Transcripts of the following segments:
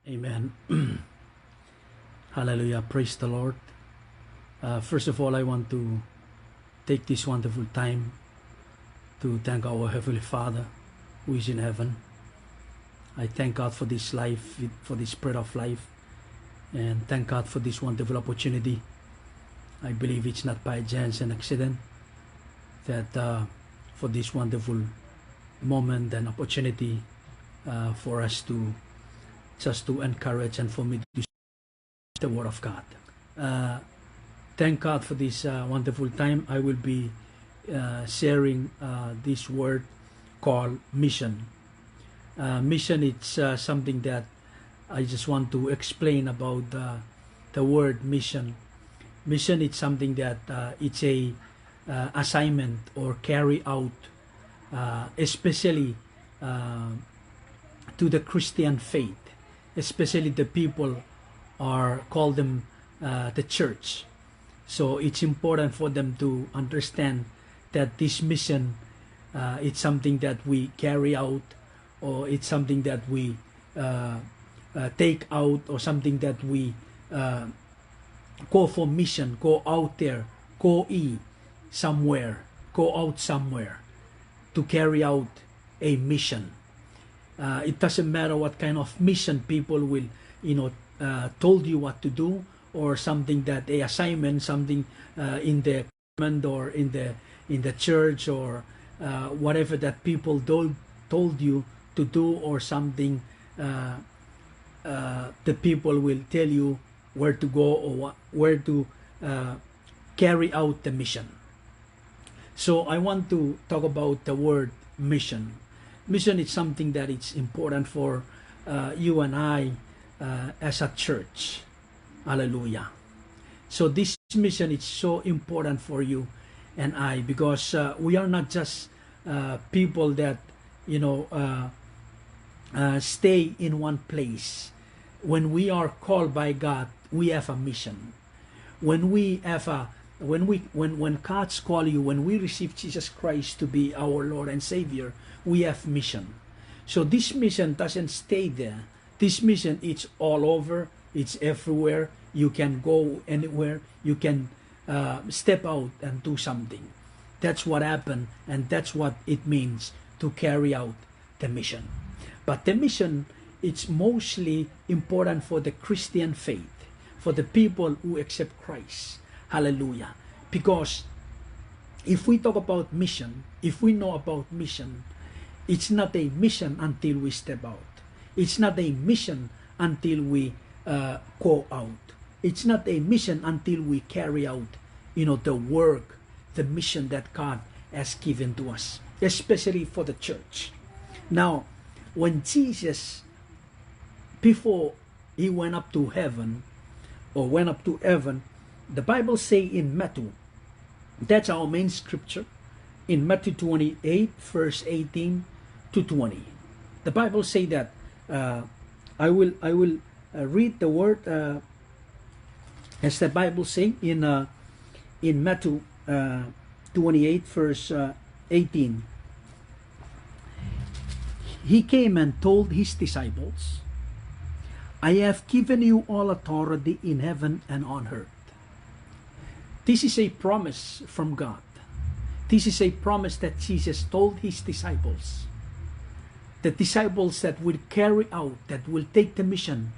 Amen. Hallelujah. Praise the Lord. First of all, I want to take this wonderful time to thank our Heavenly Father who is in heaven. I thank God for this life, for this breath of life, and thank God for this wonderful opportunity. I believe it's not by chance and accident that for this wonderful moment and opportunity for us to just to encourage and for me to share the Word of God. Thank God for this wonderful time. I will be sharing this word called mission. Mission is something that I just want to explain about the word mission. Mission is something that it's a assignment or carry out, especially to the Christian faith, especially the people are call them the church. So it's important for them to understand that this mission it's something that we carry out, or it's something that we take out, or something that we go for mission, go out there, go somewhere, go out somewhere to carry out a mission. It doesn't matter what kind of mission people will, told you what to do, or something that a assignment, something in the government or in the church, or whatever that people told you to do, or something the people will tell you where to go, or where to carry out the mission. So I want to talk about the word mission. Mission is something that it's important for you and I as a church. Hallelujah. So this mission is so important for you and I, because we are not just people that stay in one place. When we are called by God, we have a mission. When God's call you, when we receive Jesus Christ to be our Lord and Savior, we have mission. So this mission doesn't stay there. This mission, it's all over. It's everywhere. You can go anywhere. You can step out and do something. That's what happened, and that's what it means to carry out the mission. But the mission, it's mostly important for the Christian faith, for the people who accept Christ. Hallelujah. Because if we talk about mission, if we know about mission, it's not a mission until we step out. It's not a mission until we go out. It's not a mission until we carry out, the work, the mission that God has given to us, especially for the church. Now, when Jesus, before he went up to heaven, the Bible say in Mathew, that's our main scripture, in Mathew 28, verse 18 to 20. The Bible say that, I will read the word as the Bible say in Mathew 28, verse 18. He came and told his disciples, I have given you all authority in heaven and on earth. This is a promise from God. This is a promise that Jesus told his disciples. The disciples that will carry out, that will take the mission.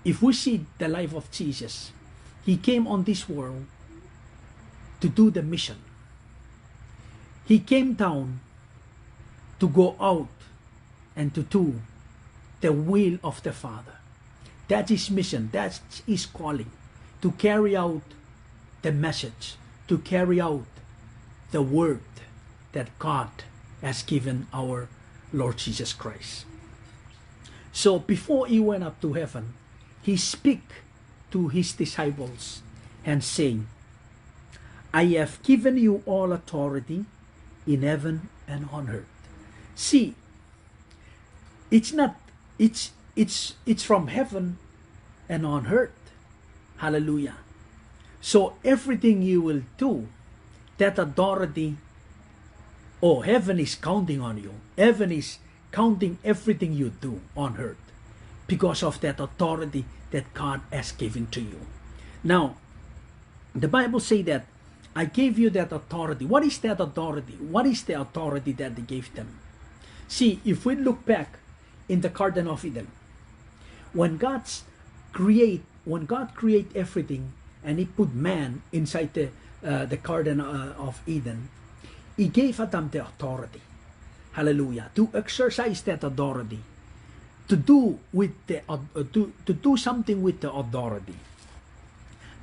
If we see the life of Jesus, he came on this world to do the mission. He came down to go out and to do the will of the Father. That's his mission. That's his calling. To carry out the message. To carry out the word that God has given our Lord Jesus Christ. So before he went up to heaven, he speak to his disciples and saying, I have given you all authority in heaven and on earth. See, it's from heaven and on earth. Hallelujah. So everything you will do, that authority, heaven is counting on you. Heaven is counting everything you do on earth. because of that authority that God has given to you. Now, the Bible says that I gave you that authority. What is that authority? What is the authority that they gave them? See, if we look back in the Garden of Eden, when God create everything and He put man inside the Garden of Eden, He gave Adam the authority. Hallelujah! To exercise that authority, to do something with the authority.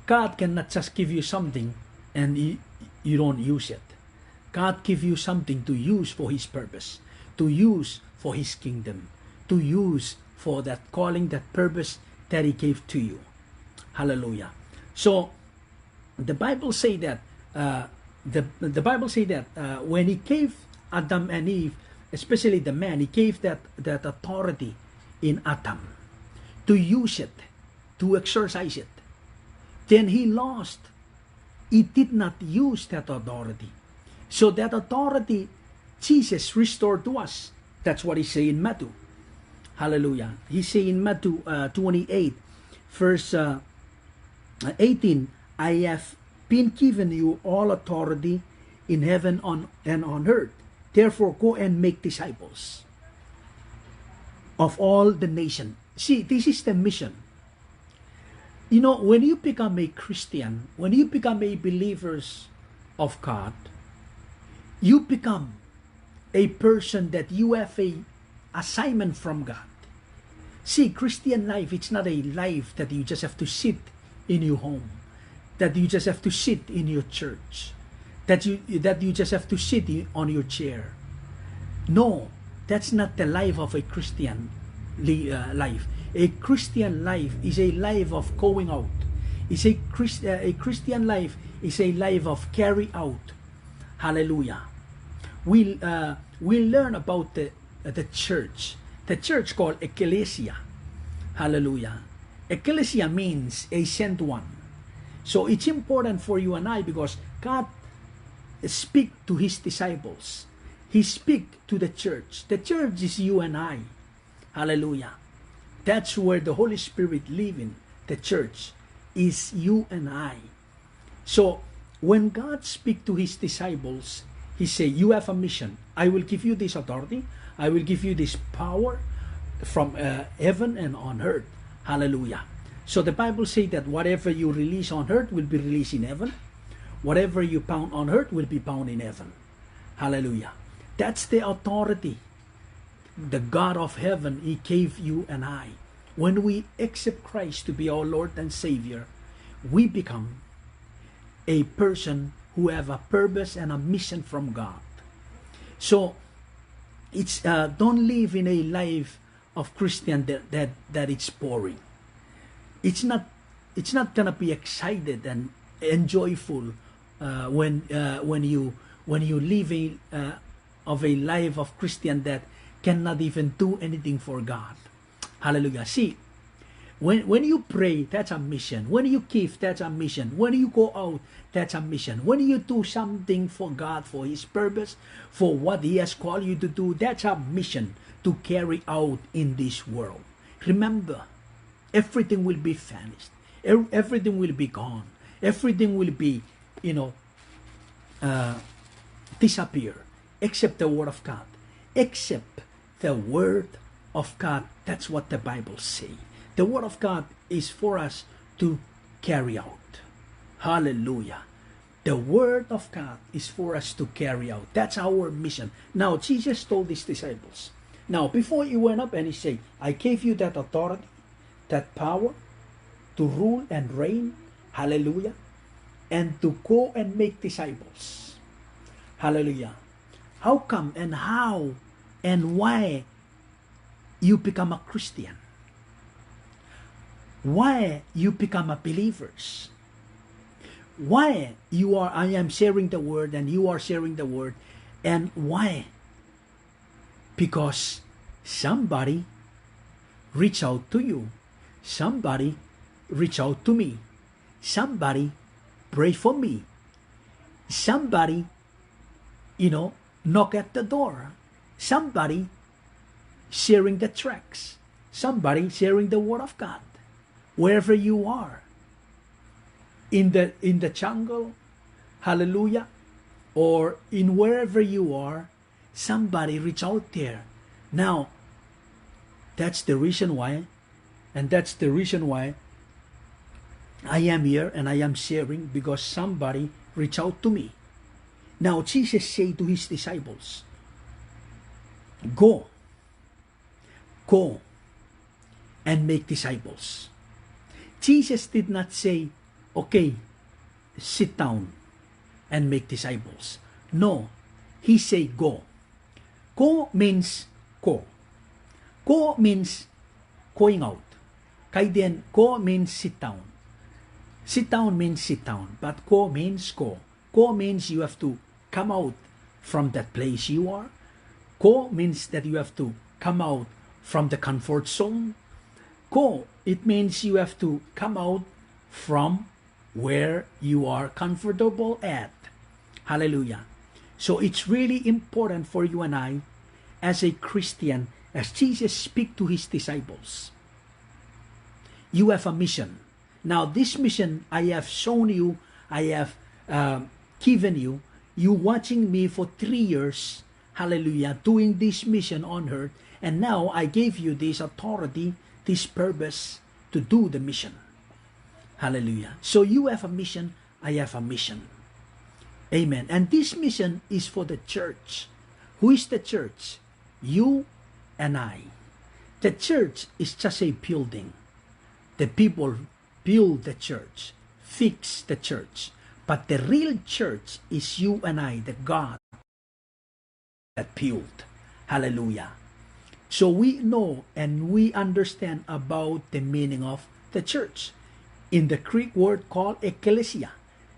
God cannot just give you something and you don't use it. God give you something to use for His purpose, to use for His kingdom, to use for that calling, that purpose that He gave to you. Hallelujah. So the Bible say that the Bible say that when He gave Adam and Eve, especially the man, He gave that authority in Adam to use it, to exercise it. Then he lost. He did not use that authority. So that authority, Jesus restored to us. That's what He say in Matthew. Hallelujah. He say in Matthew 28, verse 18, I have been given you all authority in heaven and on earth. Therefore, go and make disciples of all the nation. See, this is the mission. You know, when you become a Christian, when you become a believers of God, you become a person that you have a assignment from God. See, Christian life, it's not a life that you just have to sit in your home, that you just have to sit in your church, that you just have to sit on your chair. No, that's not the life of a Christian life. A Christian life is a life of going out. A Christian life is a life of carry out. Hallelujah. We'll learn about the church. The church called ecclesia. Hallelujah. Ecclesia means a sent one. So it's important for you and I, because God speak to His disciples. He speak to the church. The church is you and I. Hallelujah. That's where the Holy Spirit live in. The church is you and I. So when God speak to His disciples, He say, you have a mission. I will give you this authority. I will give you this power from heaven and on earth. Hallelujah. So the Bible say that whatever you release on earth will be released in heaven. Whatever you bound on earth will be bound in heaven. Hallelujah. That's the authority the God of heaven He gave you and I. When we accept Christ to be our Lord and Savior, we become a person who have a purpose and a mission from God. So it's don't live in a life of Christian that it's boring. It's not gonna be excited and joyful when you live of a life of Christian that cannot even do anything for God. Hallelujah. See, when you pray, that's a mission. When you give, that's a mission. When you go out, that's a mission. When you do something for God, for His purpose, for what He has called you to do, that's a mission to carry out in this world. Remember, everything will be vanished. Everything will be gone. Everything will be, disappear, except the Word of God. Except the Word of God. That's what the Bible says. The Word of God is for us to carry out. Hallelujah. The Word of God is for us to carry out. That's our mission. Now, Jesus told His disciples. Now, before He went up and He said, I gave you that authority, that power to rule and reign. Hallelujah. And to go and make disciples. Hallelujah. How come and how and why you become a Christian? Why you become a believers? Why I am sharing the word and you are sharing the word, and why? Because somebody reach out to you. Somebody reach out to me. Somebody pray for me. Somebody, knock at the door. Somebody sharing the tracks. somebody sharing the Word of God. Wherever you are, in the jungle, hallelujah, or in wherever you are, somebody reach out there. Now, that's the reason why, and that's the reason why I am here and I am sharing, because somebody reached out to me. Now, Jesus said to his disciples, go and make disciples. Jesus did not say, okay, sit down and make disciples. No, he said go. Go means go. Go means going out. Kaya then, go means sit down. Sit down means sit down, but go means go. Go means you have to come out from that place you are. Go means that you have to come out from the comfort zone. Go, it means you have to come out from where you are comfortable at. Hallelujah. So it's really important for you and I, as a Christian, as Jesus speak to his disciples. You have a mission. Now this mission I have shown you, I have given you. You watching me for 3 years, hallelujah, doing this mission on earth. And now I gave you this authority, this purpose to do the mission. Hallelujah. So you have a mission, I have a mission. Amen. And this mission is for the church. Who is the church? You and I. The church is just a building. The people build the church, fix the church. But the real church is you and I, the God that built. Hallelujah. So we know and we understand about the meaning of the church. In the Greek word called ecclesia.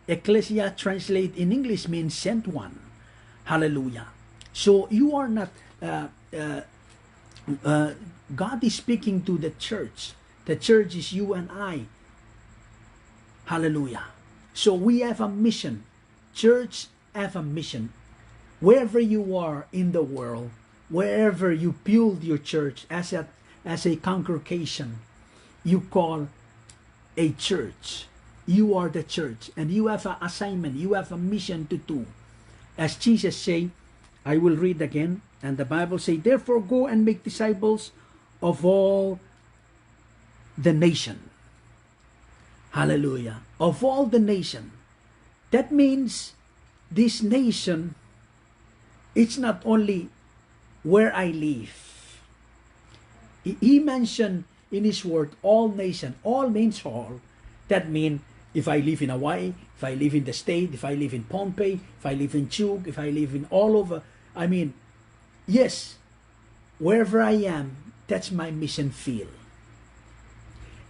Ecclesia translated in English means sent one. Hallelujah. So you are not, God is speaking to the church. The church is you and I. Hallelujah. So we have a mission. Church have a mission. Wherever you are in the world, wherever you build your church as a congregation, you call a church. You are the church, and you have an assignment, you have a mission to do. As Jesus said, I will read again, and the Bible says, therefore go and make disciples of all the nation. Hallelujah. Of all the nation. That means this nation, it's not only where I live. He mentioned in his word, all nation. All means all. That means if I live in Hawaii, if I live in the state, if I live in Pohnpei, if I live in Chug, if I live in all over. I mean, yes, wherever I am, that's my mission field.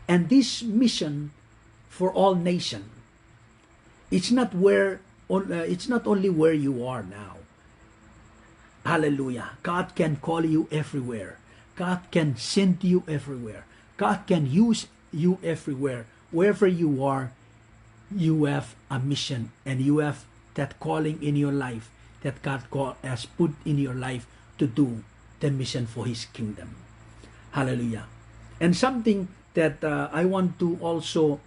And this mission for all nation, it's not only where you are now. Hallelujah. God can call you everywhere. God can send you everywhere. God can use you everywhere. Wherever you are, you have a mission and you have that calling in your life that God has put in your life to do the mission for his kingdom. Hallelujah. And something that I want to also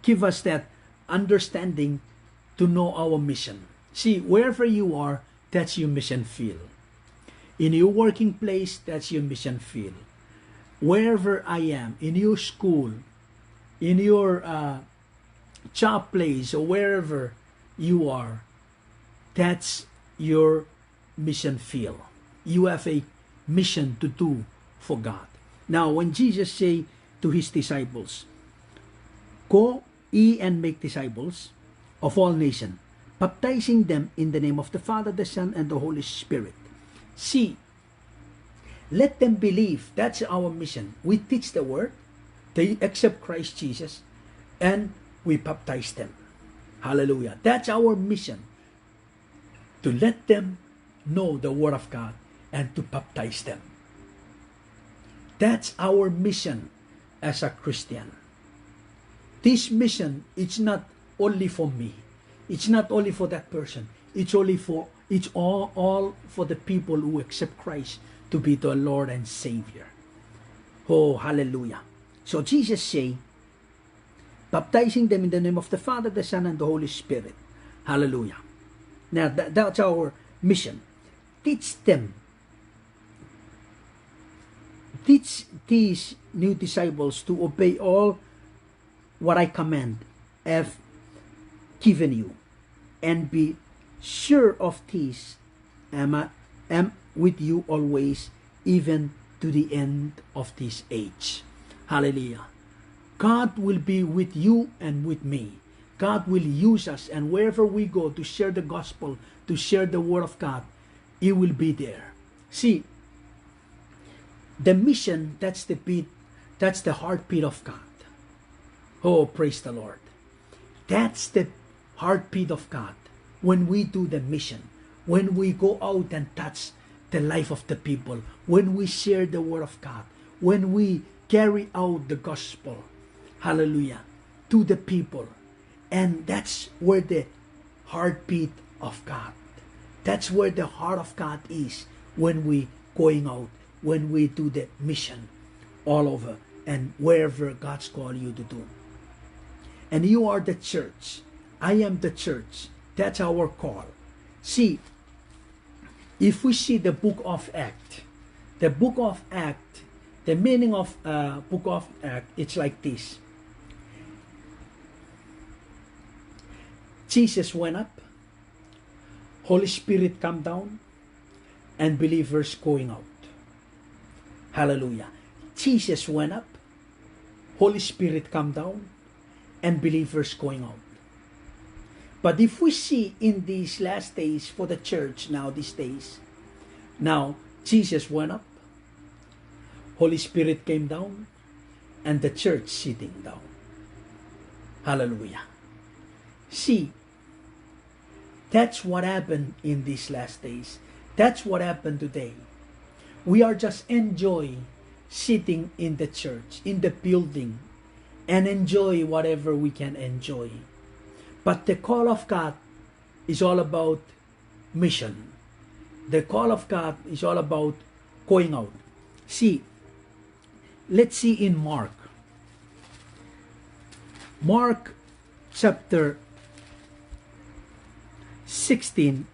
give us that understanding to know our mission. See, wherever you are, that's your mission field. In your working place, that's your mission field. Wherever I am, in your school, in your job place, or wherever you are, that's your mission field. You have a mission to do for God. Now, when Jesus said to his disciples, go ye and make disciples of all nations, baptizing them in the name of the Father, the Son, and the Holy Spirit. See, let them believe. That's our mission. We teach the word, they accept Christ Jesus, and we baptize them. Hallelujah. That's our mission, to let them know the word of God and to baptize them. That's our mission as a Christian. This mission, it's not only for me. It's not only for that person. It's only for It's all for the people who accept Christ to be the Lord and Savior. Oh, hallelujah. So Jesus say, baptizing them in the name of the Father, the Son, and the Holy Spirit. Hallelujah. Now, that's our mission. Teach them. Teach these new disciples to obey all what I command have given you, and be sure of this, am with you always, even to the end of this age. Hallelujah. God will be with you and with me. God will use us, and wherever we go to share the gospel, to share the word of God, He will be there. See, the mission, that's the beat, that's the heartbeat of God. Oh, praise the Lord. That's the heartbeat of God. When we do the mission, when we go out and touch the life of the people, when we share the word of God, when we carry out the gospel, hallelujah, to the people. And that's where the heartbeat of God, that's where the heart of God is, when we going out, when we do the mission all over and wherever God's called you to do. And you are the church. I am the church. That's our call. See, if we see the book of Acts, the book of Acts, the meaning of book of Acts, it's like this. Jesus went up, Holy Spirit come down, and believers going out. Hallelujah. Jesus went up, Holy Spirit come down, and believers going out. But if we see in these last days for the church now, these days, now Jesus went up, Holy Spirit came down, and the church sitting down. Hallelujah. See, that's what happened in these last days. That's what happened today. We are just enjoying sitting in the church, in the building, and enjoy whatever we can enjoy. But the call of God is all about mission. The call of God is all about going out. See, let's see in Mark. Mark chapter 16,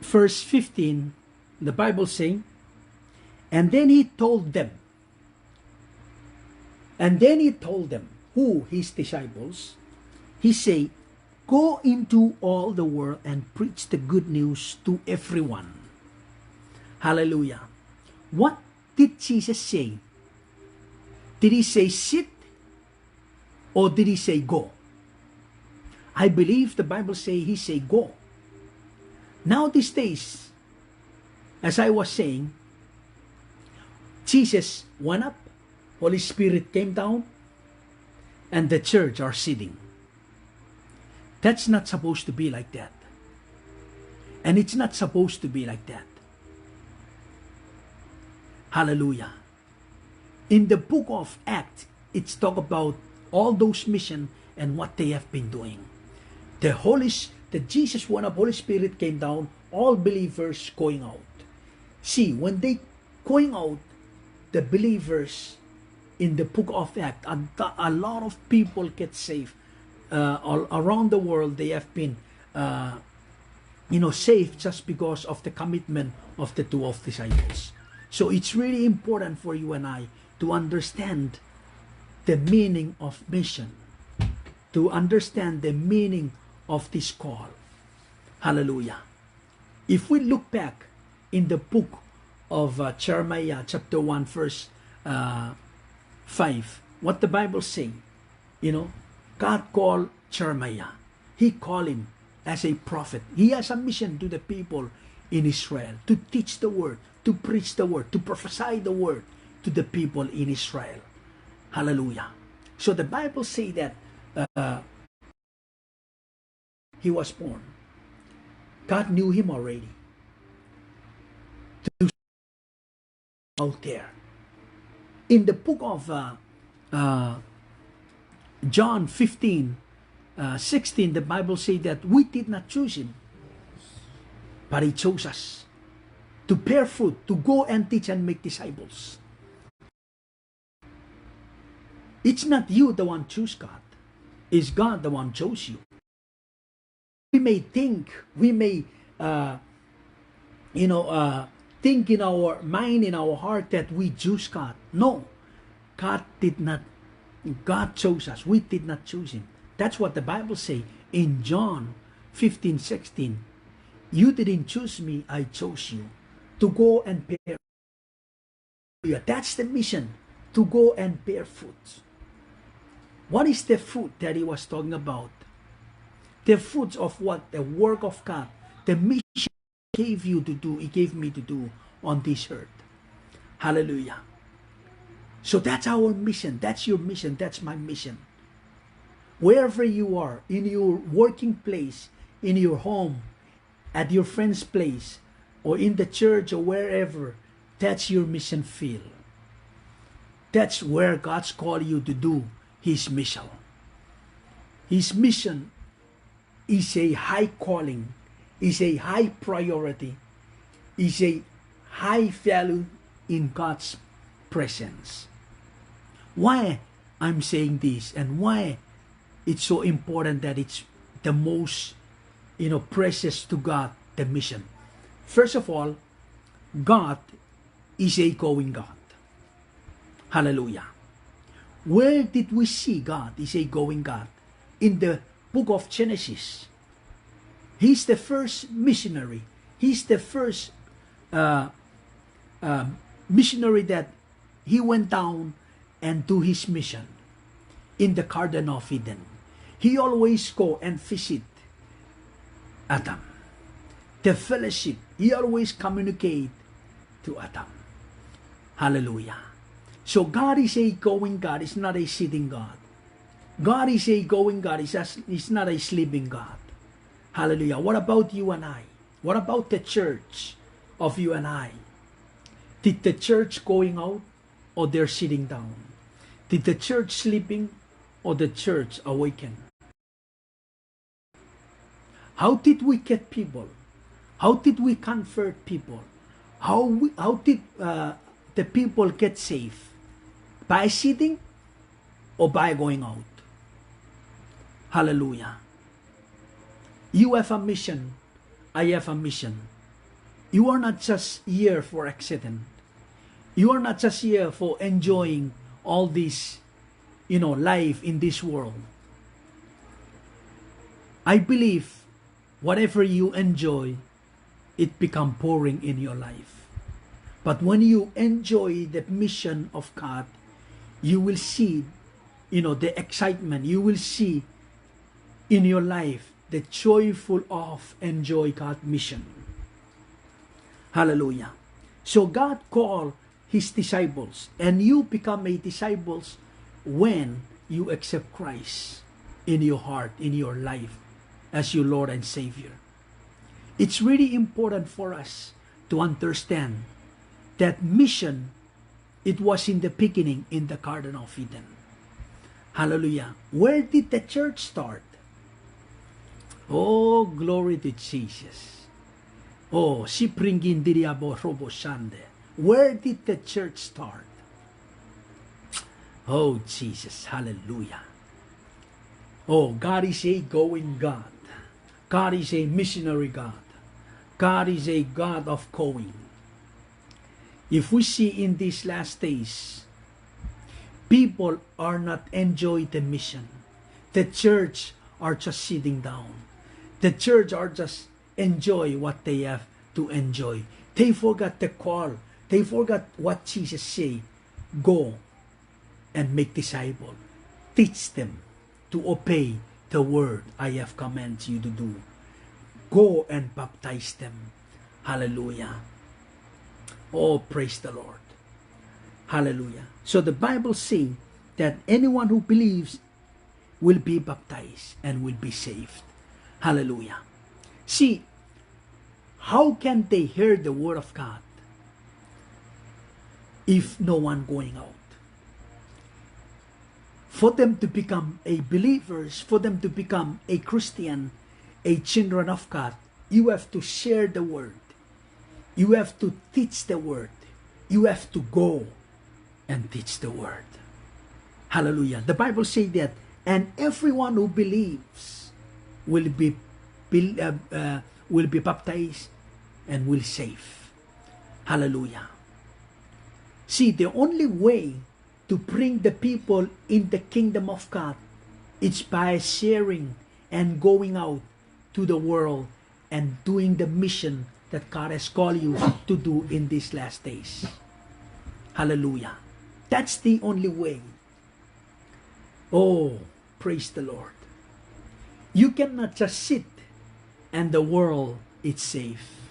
verse 15, the Bible saying, and then he told them, who? His disciples. He say, go into all the world and preach the good news to everyone. Hallelujah. What did Jesus say? Did he say sit? Or did he say go? I believe the Bible say he say go. Now these days, as I was saying, Jesus went up, Holy Spirit came down, and the church are sitting. That's not supposed to be like that. And it's not supposed to be like that. Hallelujah. In the book of Acts, it's talk about all those mission and what they have been doing. The Jesus went up, Holy Spirit came down, all believers going out. See, when they going out, the believers in the book of Acts, a lot of people get saved. All around the world, they have been, saved just because of the commitment of the 12 disciples. So it's really important for you and I to understand the meaning of mission, to understand the meaning of this call. Hallelujah. If we look back in the book of Jeremiah chapter 1 verse 5, what the Bible say, God called Jeremiah. He called him as a prophet. He has a mission to the people in Israel, to teach the word, to preach the word, to prophesy the word to the people in Israel. Hallelujah. So the Bible say that he was born. God knew him already. To out there. In the book of John 15, 16, the Bible say that we did not choose him, But He chose us to bear fruit, to go and teach and make disciples. It's not you the one choose God. It's God the one chose you. We may think, we may, think in our mind, in our heart that we choose God. No, God did not. God chose us. We did not choose Him. That's what the Bible says in John 15:16. You didn't choose me, I chose you to go and bear. That's the mission, to go and bear fruit. What is the fruit that He was talking about? The fruits of what? The work of God. The mission He gave you to do, He gave me to do on this earth. Hallelujah. So that's our mission. That's your mission. That's my mission. Wherever you are, in your working place, in your home, at your friend's place, or in the church, or wherever, that's your mission field. That's where God's called you to do His mission. His mission is a high calling, is a high priority, is a high value in God's presence. Why I'm saying this, and why it's so important that it's the most, precious to God, the mission. First of all, God is a going God. Hallelujah. Where did we see God is a going God? In the book of Genesis. He's the first missionary. He's the first missionary that He went down and do His mission in the Garden of Eden. He always go and visit Adam. The fellowship, He always communicate to Adam. Hallelujah. So God is a going God. It's not a sitting God. God is a going God. It's not a sleeping God. Hallelujah. What about you and I? What about the church of you and I? Did the church going out, or they're sitting down? Did the church sleeping, or the church awaken? How did we get people? How did we convert people? How did the people get saved? By sitting or by going out? Hallelujah. You have a mission. I have a mission. You are not just here for accident. You are not just here for enjoying all this, life in this world. I believe whatever you enjoy, it become boring in your life. But when you enjoy the mission of God, you will see, the excitement. You will see in your life the joyful of enjoy God's mission. Hallelujah. So God called His disciples, and you become a disciples when you accept Christ in your heart, in your life, as your Lord and Savior. It's really important for us to understand that mission, it was in the beginning in the Garden of Eden. Hallelujah. Where did the church start? Oh, glory to Jesus. Oh, sipringin diriabo robo shande. Where did the church start? Oh, Jesus. Hallelujah. Oh, God is a going God. God is a missionary God. God is a God of going. If we see in these last days, people are not enjoying the mission. The church are just sitting down. The church are just enjoy what they have to enjoy. They forgot the call. They forgot what Jesus said. Go and make disciples. Teach them to obey the word I have commanded you to do. Go and baptize them. Hallelujah. Oh, praise the Lord. Hallelujah. So the Bible says that anyone who believes will be baptized and will be saved. Hallelujah. See, how can they hear the word of God if no one going out? For them to become a believers, for them to become a Christian, a children of God, You have to share the word. You have to teach the word. You have to go and teach the word. Hallelujah. The Bible says that, and everyone who believes will be baptized and will save. Hallelujah. See, the only way to bring the people in the kingdom of God is by sharing and going out to the world and doing the mission that God has called you to do in these last days. Hallelujah. That's the only way. Oh, praise the Lord. You cannot just sit and the world is safe.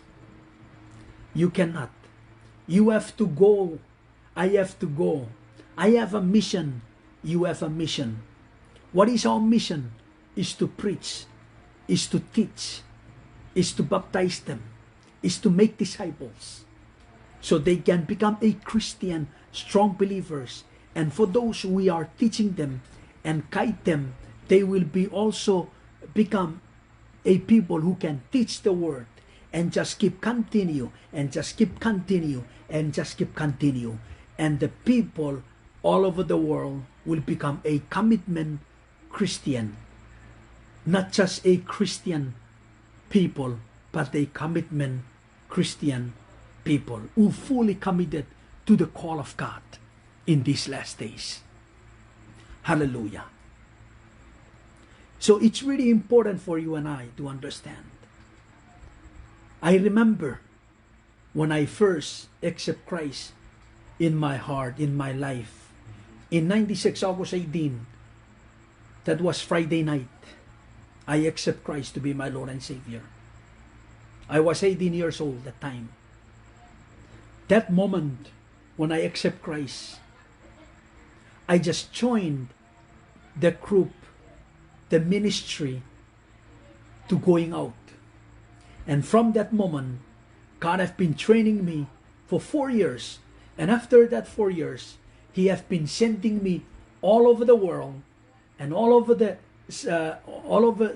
You cannot. You have to go. I have to go. I have a mission. You have a mission. What is our mission? Is to preach, is to teach, is to baptize them, is to make disciples so they can become a Christian, strong believers. And for those we are teaching them and guide them, they will be also become a people who can teach the word and just keep continue and just keep continue and just keep continue. And the people all over the world will become a commitment Christian. Not just a Christian people, but a commitment Christian people who fully committed to the call of God in these last days. Hallelujah. So it's really important for you and I to understand. I remember when I first accepted Christ in my heart, in my life, in 96 August 18, that was Friday night, I accept Christ to be my Lord and Savior. I was 18 years old at that time. That moment when I accept Christ, I just joined the group, the ministry, to going out. And from that moment, God has been training me for 4 years. And after that 4 years, He has been sending me all over the world and all over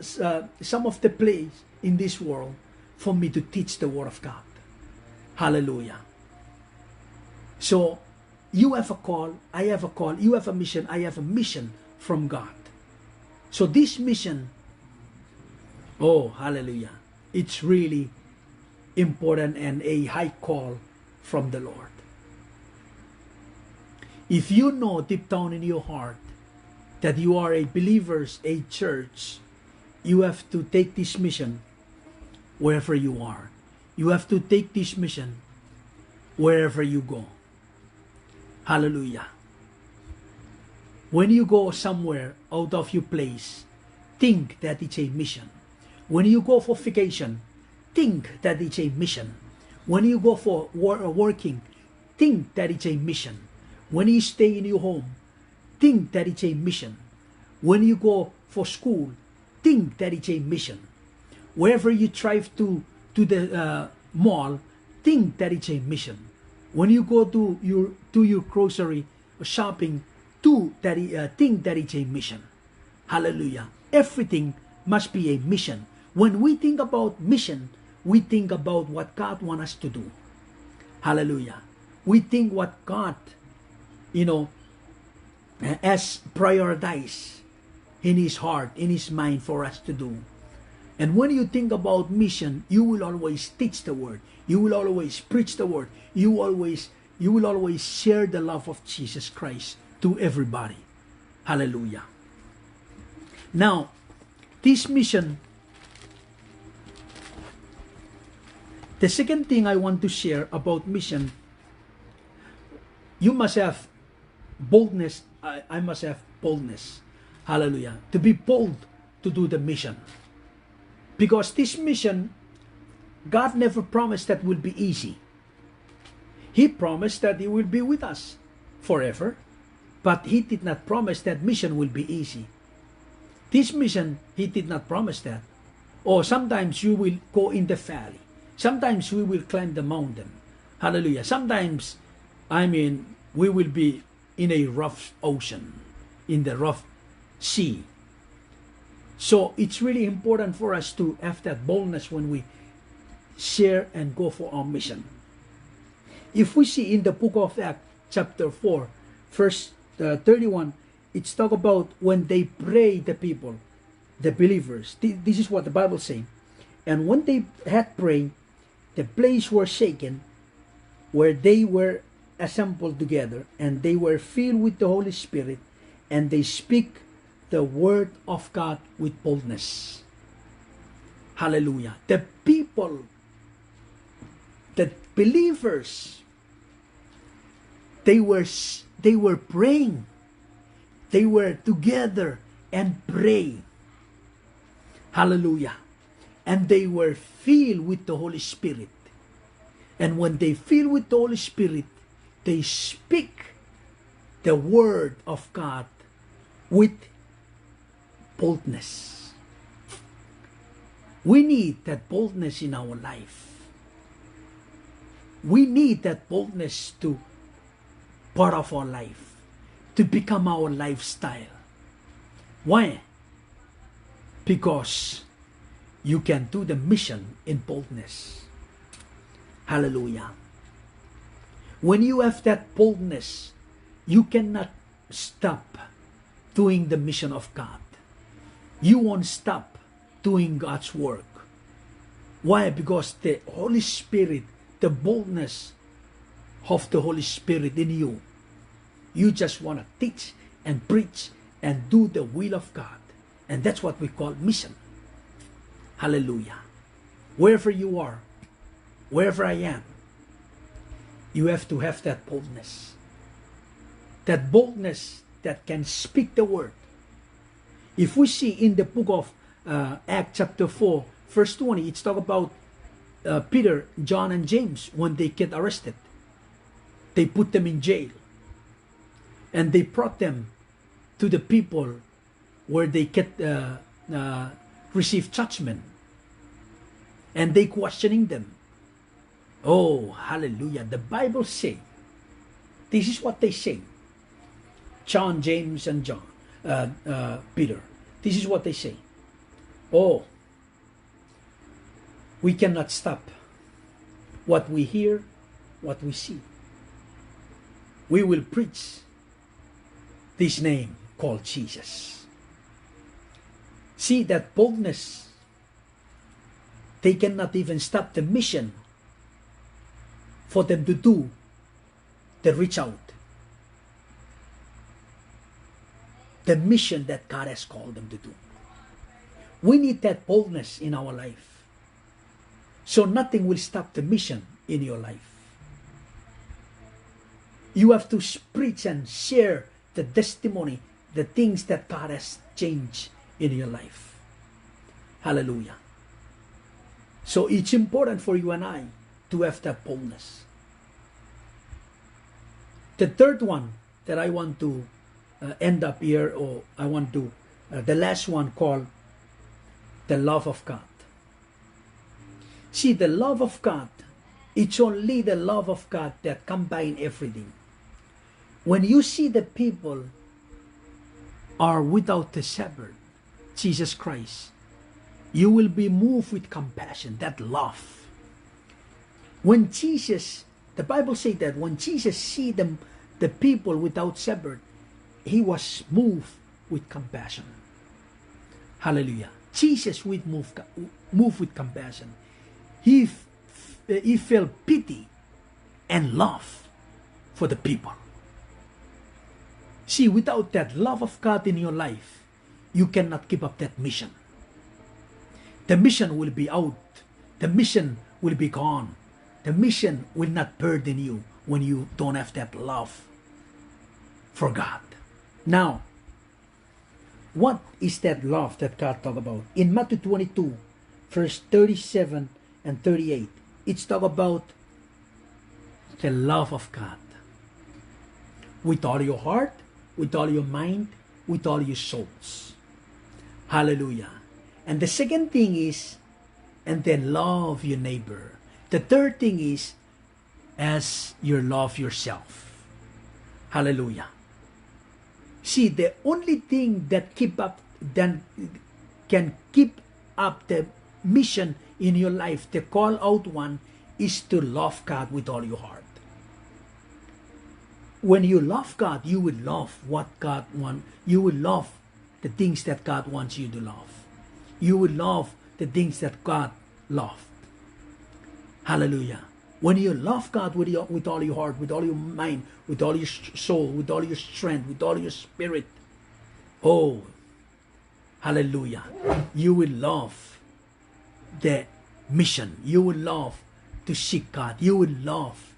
some of the place in this world for me to teach the Word of God. Hallelujah. So, you have a call, I have a call, you have a mission, I have a mission from God. So this mission, oh, hallelujah, it's really important and a high call from the Lord. If you know deep down in your heart that you are a believer, a church, you have to take this mission wherever you are. You have to take this mission wherever you go. Hallelujah. When you go somewhere out of your place, think that it's a mission. When you go for vacation, think that it's a mission. When you go for working, think that it's a mission. When you stay in your home, think that it's a mission. When you go for school, think that it's a mission. Wherever you drive to the mall, think that it's a mission. When you go to your grocery shopping, think that it's a mission. Hallelujah. Everything must be a mission. When we think about mission, we think about what God wants us to do. Hallelujah. We think what God, has prioritized in His heart, in His mind for us to do. And when you think about mission, you will always teach the word. You will always preach the word. You will always share the love of Jesus Christ to everybody. Hallelujah. Now, this mission, the second thing I want to share about mission, you must have boldness. I must have boldness. Hallelujah. To be bold to do the mission. Because this mission, God never promised that will be easy. He promised that He will be with us forever. But He did not promise that mission will be easy. This mission, He did not promise that. Or sometimes you will go in the valley. Sometimes we will climb the mountain. Hallelujah. Sometimes, we will be in a rough ocean, in the rough sea. So it's really important for us to have that boldness when we share, and go for our mission. If we see in the book of Acts, chapter 4, verse 31, it's talk about when they pray, the people, the believers. This is what the Bible says. And when they had prayed, the place was shaken where they were assembled together, and they were filled with the Holy Spirit, and they speak the word of God with boldness. Hallelujah. The people, the believers, they were praying. They were together and praying. Hallelujah. And they were filled with the Holy Spirit. And when they filled with the Holy Spirit, they speak the word of God with boldness. We need that boldness in our life. We need that boldness to part of our life, to become our lifestyle. Why? Because you can do the mission in boldness. Hallelujah. When you have that boldness, you cannot stop doing the mission of God. You won't stop doing God's work. Why? Because the Holy Spirit, the boldness of the Holy Spirit in you, you just want to teach and preach and do the will of God. And that's what we call mission. Hallelujah. Wherever you are, wherever I am, you have to have that boldness. That boldness that can speak the word. If we see in the book of Acts chapter 4, verse 20, it's talk about Peter, John, and James when they get arrested. They put them in jail. And they brought them to the people where they get receive judgment. And they questioning them. Oh, hallelujah. The Bible say, this is what they say. John, James, and John, Peter. This is what they say. Oh, we cannot stop what we hear, what we see. We will preach this name called Jesus. See that boldness. They cannot even stop the mission for them to do the reach out. The mission that God has called them to do. We need that boldness in our life. So nothing will stop the mission in your life. You have to preach and share the testimony, the things that God has changed in your life. Hallelujah. So it's important for you and I to have that boldness. The third one that I want to end up here, or I want to, the last one called the love of God. See, the love of God, it's only the love of God that combines everything. When you see the people are without the shepherd, Jesus Christ, you will be moved with compassion, that love. When Jesus, the Bible says that when Jesus see them, the people without shepherd, he was moved with compassion. Hallelujah. Jesus would move with compassion. He felt pity and love for the people. See, without that love of God in your life, you cannot keep up that mission. The mission will be out. The mission will be gone. The mission will not burden you when you don't have that love for God. Now, what is that love that God talk about? In Matthew 22, verse 37 and 38, it's talk about the love of God. With all your heart, with all your mind, with all your souls. Hallelujah. And the second thing is, and then love your neighbor. The third thing is, as you love yourself. Hallelujah. See, the only thing that can keep up the mission in your life, the call out one is to love God with all your heart. When you love God, you will love what God wants. You will love the things that God wants you to love. You will love the things that God loves. Hallelujah. When you love God with all your heart, with all your mind, with all your soul, with all your strength, with all your spirit, oh, hallelujah, you will love the mission. You will love to seek God. You will love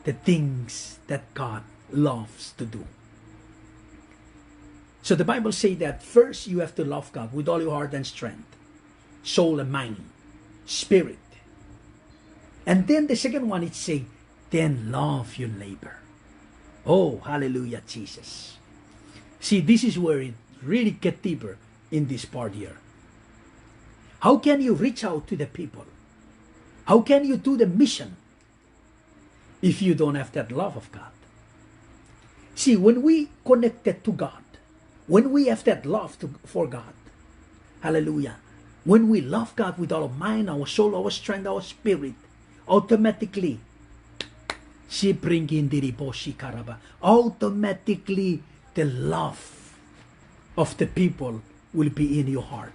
the things that God loves to do. So the Bible says that first you have to love God with all your heart and strength, soul and mind, spirit. And then the second one, it say, then love your neighbor. Oh, hallelujah, Jesus. See, this is where it really gets deeper in this part here. How can you reach out to the people? How can you do the mission if you don't have that love of God? See, when we connected to God, when we have that love for God, hallelujah, when we love God with our mind, our soul, our strength, our spirit, automatically, automatically the love of the people will be in your heart.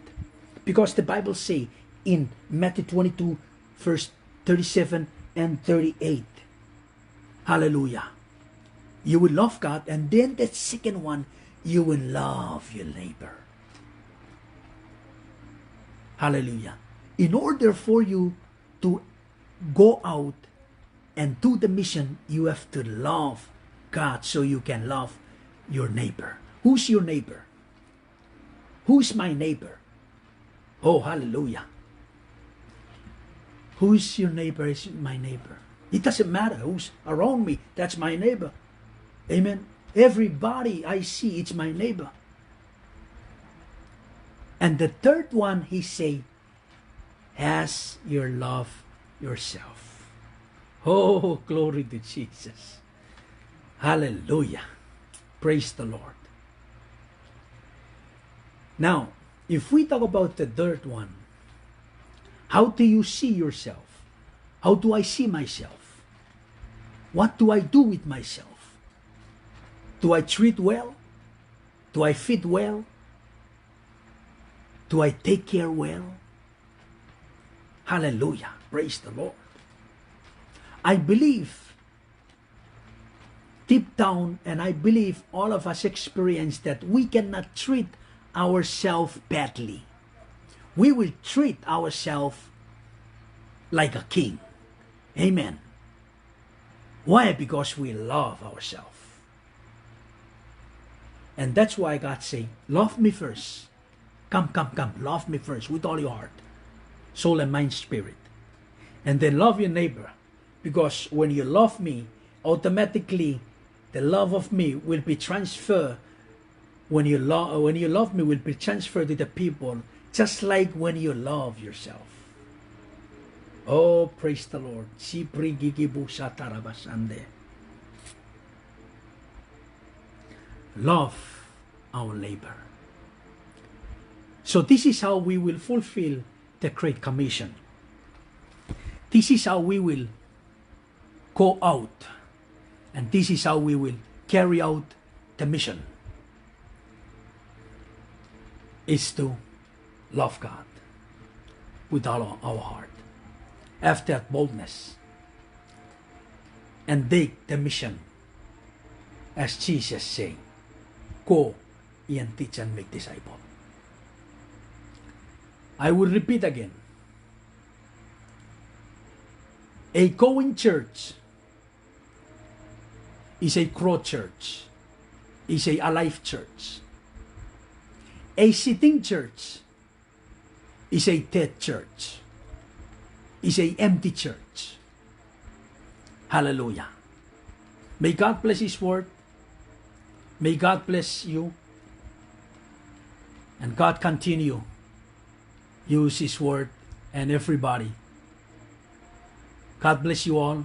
Because the Bible says in Matthew 22, verse 37 and 38, hallelujah, you will love God, and then the second one, you will love your neighbor. Hallelujah. In order for you to go out and do the mission, you have to love God so you can love your neighbor. Who's your neighbor? Who's my neighbor? Oh, hallelujah. Who's your neighbor is my neighbor. It doesn't matter who's around me. That's my neighbor. Amen. Everybody I see, it's my neighbor. And the third one, he say, as your love yourself. Oh, glory to Jesus. Hallelujah. Praise the Lord. Now, if we talk about the third one, how do you see yourself? How do I see myself? What do I do with myself? Do I treat well? Do I feed well? Do I take care well? Hallelujah. Praise the Lord. I believe deep down, and I believe all of us experience that we cannot treat ourselves badly. We will treat ourselves like a king. Amen. Why? Because we love ourselves. And that's why God say, love me first. Come. Love me first with all your heart, soul and mind, spirit. And then love your neighbor. Because when you love me, automatically the love of me will be transferred. When you love me will be transferred to the people, just like when you love yourself. Oh, praise the Lord. Love our neighbor. So this is how we will fulfill the Great Commission. This is how we will go out. And this is how we will carry out the mission. Is to love God with all our heart. Have that boldness. And take the mission. As Jesus said, go and teach and make disciples. I will repeat again. A going church is a crow church, is a alive church. A sitting church is a dead church, is a empty church. Hallelujah. May God bless His word. May God bless you. And God continue use His word and everybody. God bless you all.